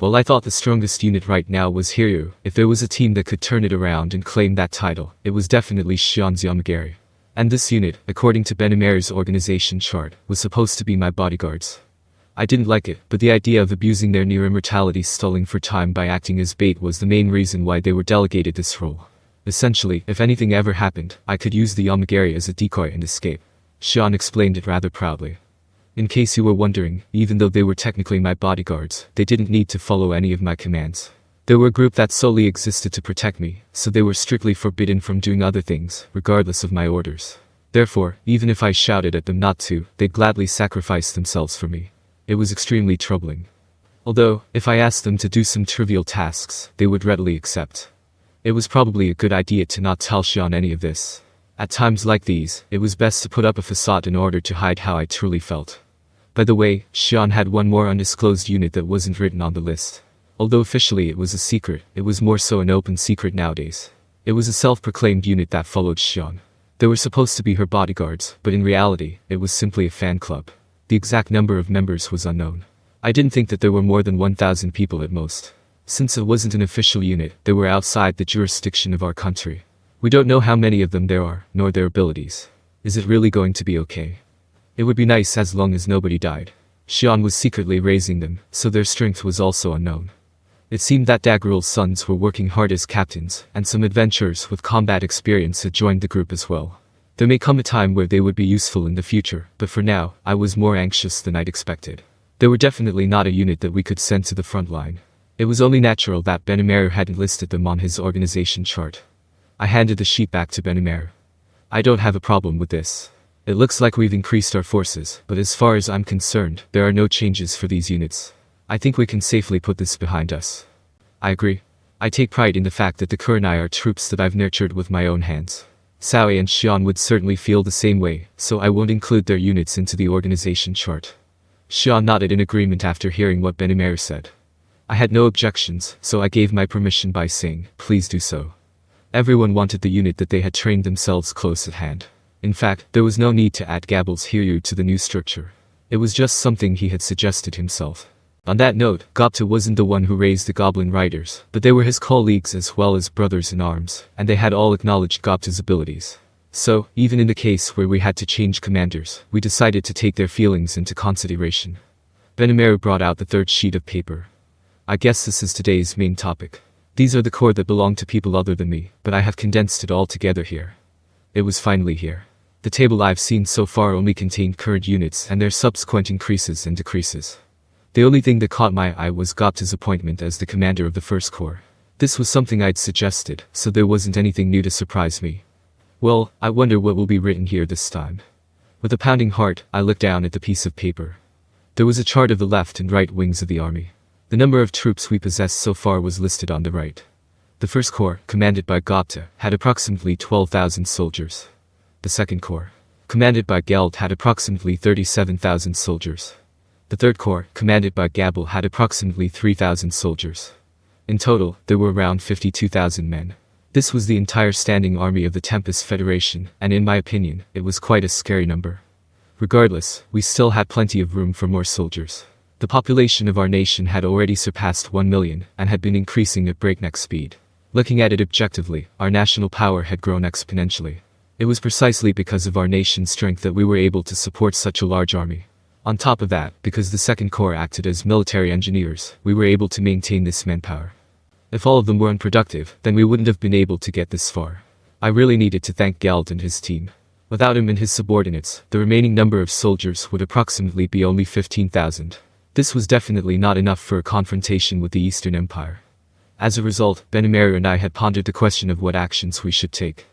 Well, I thought the strongest unit right now was Hiryu. If there was a team that could turn it around and claim that title, it was definitely Shion's Yomigaeri. And this unit, according to Benimaru's organization chart, was supposed to be my bodyguards. I didn't like it, but the idea of abusing their near immortality stalling for time by acting as bait was the main reason why they were delegated this role. Essentially, if anything ever happened, I could use the Yomigaeri as a decoy and escape. Shion explained it rather proudly. In case you were wondering, even though they were technically my bodyguards, they didn't need to follow any of my commands. They were a group that solely existed to protect me, so they were strictly forbidden from doing other things, regardless of my orders. Therefore, even if I shouted at them not to, they'd gladly sacrifice themselves for me. It was extremely troubling. Although, if I asked them to do some trivial tasks, they would readily accept. It was probably a good idea to not tell Shion any of this. At times like these, it was best to put up a facade in order to hide how I truly felt. By the way, Shion had one more undisclosed unit that wasn't written on the list. Although officially it was a secret, it was more so an open secret nowadays. It was a self-proclaimed unit that followed Shion. They were supposed to be her bodyguards, but in reality, it was simply a fan club. The exact number of members was unknown. I didn't think that there were more than 1,000 people at most. Since it wasn't an official unit, they were outside the jurisdiction of our country. We don't know how many of them there are, nor their abilities. Is it really going to be okay? It would be nice as long as nobody died. Shion was secretly raising them, so their strength was also unknown. It seemed that Daggerul's sons were working hard as captains, and some adventurers with combat experience had joined the group as well. There may come a time where they would be useful in the future, but for now, I was more anxious than I'd expected. They were definitely not a unit that we could send to the front line. It was only natural that Benimaru hadn't listed them on his organization chart. I handed the sheet back to Benimaru. I don't have a problem with this. It looks like we've increased our forces, but as far as I'm concerned, there are no changes for these units. I think we can safely put this behind us. I agree. I take pride in the fact that the Kurenai are troops that I've nurtured with my own hands. Saoi and Shion would certainly feel the same way, so I won't include their units into the organization chart. Shion nodded in agreement after hearing what Benimaru said. I had no objections, so I gave my permission by saying, please do so. Everyone wanted the unit that they had trained themselves close at hand. In fact, there was no need to add Gabil's Hiryu to the new structure. It was just something he had suggested himself. On that note, Gobta wasn't the one who raised the Goblin Riders, but they were his colleagues as well as brothers in arms, and they had all acknowledged Gobta's abilities. So, even in the case where we had to change commanders, we decided to take their feelings into consideration. Benimaru brought out the third sheet of paper. I guess this is today's main topic. These are the core that belong to people other than me, but I have condensed it all together here. It was finally here. The table I've seen so far only contained current units and their subsequent increases and decreases. The only thing that caught my eye was Gobta's appointment as the commander of the First Corps. This was something I'd suggested, so there wasn't anything new to surprise me. Well, I wonder what will be written here this time. With a pounding heart, I looked down at the piece of paper. There was a chart of the left and right wings of the army. The number of troops we possessed so far was listed on the right. The First Corps, commanded by Gobta, had approximately 12,000 soldiers. The Second Corps, commanded by Geld, had approximately 37,000 soldiers. The Third Corps, commanded by Gabil, had approximately 3,000 soldiers. In total, there were around 52,000 men. This was the entire standing army of the Tempest Federation, and in my opinion, it was quite a scary number. Regardless, we still had plenty of room for more soldiers. The population of our nation had already surpassed 1 million, and had been increasing at breakneck speed. Looking at it objectively, our national power had grown exponentially. It was precisely because of our nation's strength that we were able to support such a large army. On top of that, because the Second Corps acted as military engineers, we were able to maintain this manpower. If all of them were unproductive, then we wouldn't have been able to get this far. I really needed to thank Geld and his team. Without him and his subordinates, the remaining number of soldiers would approximately be only 15,000. This was definitely not enough for a confrontation with the Eastern Empire. As a result, Benimaru and I had pondered the question of what actions we should take.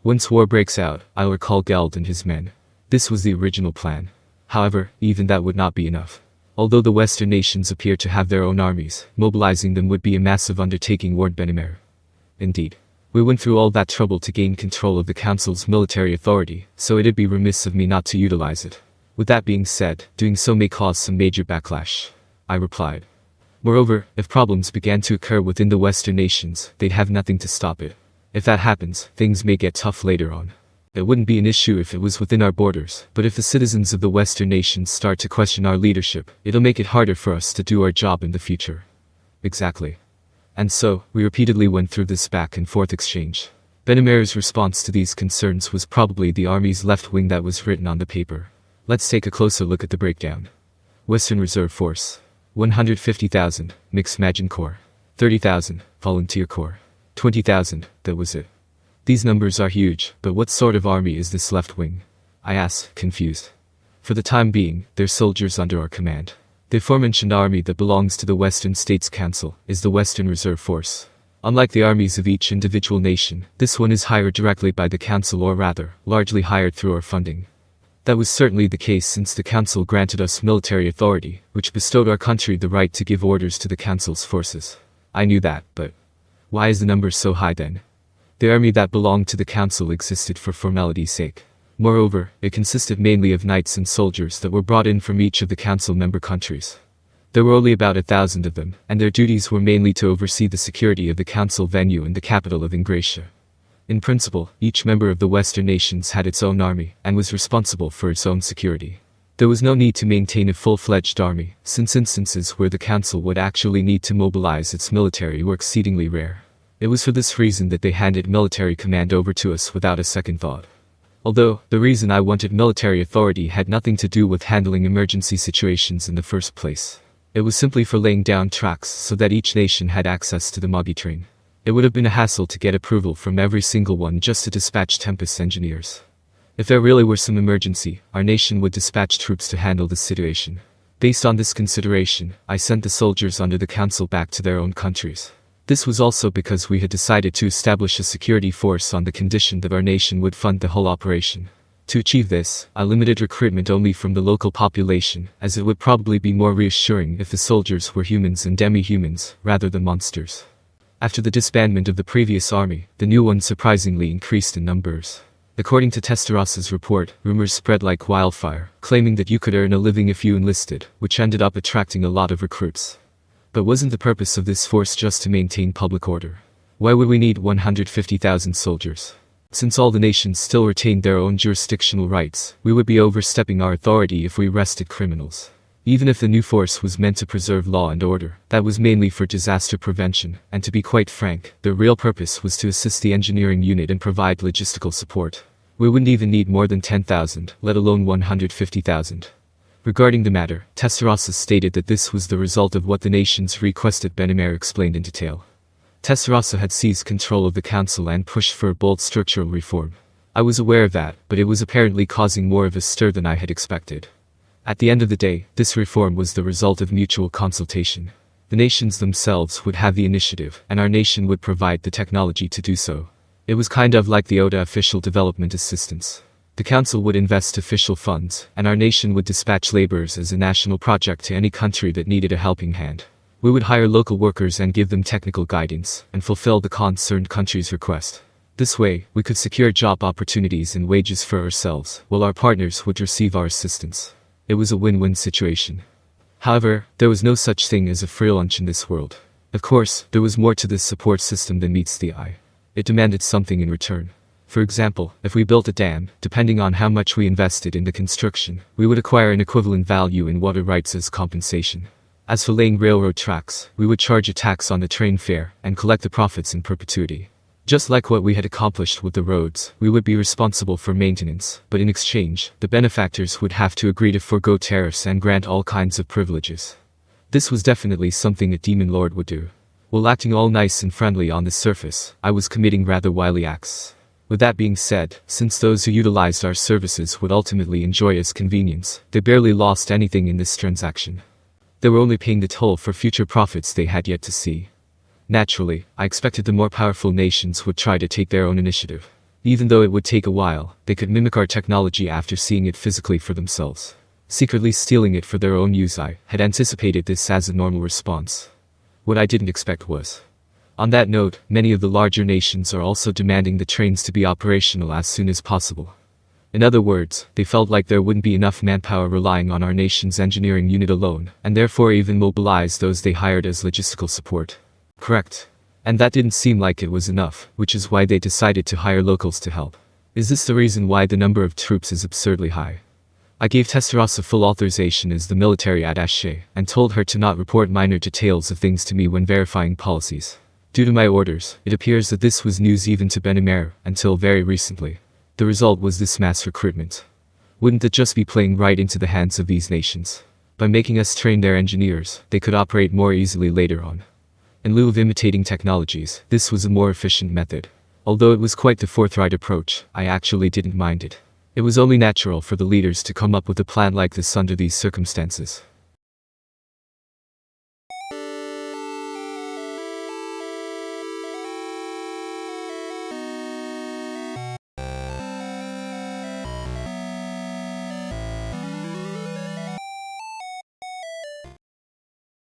Once war breaks out, I'll recall Geld and his men. This was the original plan. However, even that would not be enough. Although the Western nations appear to have their own armies, mobilizing them would be a massive undertaking, warned Benimaru. Indeed. We went through all that trouble to gain control of the Council's military authority, so it'd be remiss of me not to utilize it. With that being said, doing so may cause some major backlash, I replied. Moreover, if problems began to occur within the Western nations, they'd have nothing to stop it. If that happens, things may get tough later on. It wouldn't be an issue if it was within our borders, but if the citizens of the Western nations start to question our leadership, it'll make it harder for us to do our job in the future. Exactly. And so, we repeatedly went through this back and forth exchange. Benimaru's response to these concerns was probably the army's left wing that was written on the paper. Let's take a closer look at the breakdown. Western Reserve Force. 150,000, Mixed Magin Corps. 30,000, Volunteer Corps. 20,000, that was it. These numbers are huge, but what sort of army is this left wing? I asked, confused. For the time being, they're soldiers under our command. The aforementioned army that belongs to the Western States Council is the Western Reserve Force. Unlike the armies of each individual nation, this one is hired directly by the Council, or rather, largely hired through our funding. That was certainly the case since the Council granted us military authority, which bestowed our country the right to give orders to the Council's forces. I knew that, but why is the number so high then? The army that belonged to the Council existed for formality's sake. Moreover, it consisted mainly of knights and soldiers that were brought in from each of the Council member countries. There were only about 1,000 of them, and their duties were mainly to oversee the security of the Council venue in the capital of Ingratia. In principle, each member of the Western nations had its own army, and was responsible for its own security. There was no need to maintain a full-fledged army, since instances where the Council would actually need to mobilize its military were exceedingly rare. It was for this reason that they handed military command over to us without a second thought. Although, the reason I wanted military authority had nothing to do with handling emergency situations in the first place. It was simply for laying down tracks so that each nation had access to the Mogi train. It would have been a hassle to get approval from every single one just to dispatch Tempest engineers. If there really were some emergency, our nation would dispatch troops to handle the situation. Based on this consideration, I sent the soldiers under the Council back to their own countries. This was also because we had decided to establish a security force on the condition that our nation would fund the whole operation. To achieve this, I limited recruitment only from the local population, as it would probably be more reassuring if the soldiers were humans and demi-humans, rather than monsters. After the disbandment of the previous army, the new one surprisingly increased in numbers. According to Testarossa's report, rumors spread like wildfire, claiming that you could earn a living if you enlisted, which ended up attracting a lot of recruits. But wasn't the purpose of this force just to maintain public order? Why would we need 150,000 soldiers? Since all the nations still retained their own jurisdictional rights, we would be overstepping our authority if we arrested criminals. Even if the new force was meant to preserve law and order, that was mainly for disaster prevention, and to be quite frank, the real purpose was to assist the engineering unit and provide logistical support. We wouldn't even need more than 10,000, let alone 150,000. Regarding the matter, Testarossa stated that this was the result of what the nations requested. Benimaru explained in detail. Testarossa had seized control of the Council and pushed for a bold structural reform. I was aware of that, but it was apparently causing more of a stir than I had expected. At the end of the day, this reform was the result of mutual consultation. The nations themselves would have the initiative, and our nation would provide the technology to do so. It was kind of like the ODA official development assistance. The Council would invest official funds, and our nation would dispatch laborers as a national project to any country that needed a helping hand. We would hire local workers and give them technical guidance, and fulfill the concerned country's request. This way, we could secure job opportunities and wages for ourselves, while our partners would receive our assistance. It was a win-win situation. However, there was no such thing as a free lunch in this world. Of course, there was more to this support system than meets the eye. It demanded something in return. For example, if we built a dam, depending on how much we invested in the construction, we would acquire an equivalent value in water rights as compensation. As for laying railroad tracks, we would charge a tax on the train fare, and collect the profits in perpetuity. Just like what we had accomplished with the roads, we would be responsible for maintenance, but in exchange, the benefactors would have to agree to forego tariffs and grant all kinds of privileges. This was definitely something a demon lord would do. While acting all nice and friendly on the surface, I was committing rather wily acts. With that being said, since those who utilized our services would ultimately enjoy its convenience, they barely lost anything in this transaction. They were only paying the toll for future profits they had yet to see. Naturally, I expected the more powerful nations would try to take their own initiative. Even though it would take a while, they could mimic our technology after seeing it physically for themselves. Secretly stealing it for their own use. I had anticipated this as a normal response. What I didn't expect was. On that note, many of the larger nations are also demanding the trains to be operational as soon as possible. In other words, they felt like there wouldn't be enough manpower relying on our nation's engineering unit alone, and therefore even mobilized those they hired as logistical support. Correct. And that didn't seem like it was enough, which is why they decided to hire locals to help. Is this the reason why the number of troops is absurdly high? I gave Testarossa full authorization as the military attaché, and told her to not report minor details of things to me when verifying policies. Due to my orders, it appears that this was news even to Benimaru, until very recently. The result was this mass recruitment. Wouldn't it just be playing right into the hands of these nations? By making us train their engineers, they could operate more easily later on. In lieu of imitating technologies, this was a more efficient method. Although it was quite the forthright approach, I actually didn't mind it. It was only natural for the leaders to come up with a plan like this under these circumstances.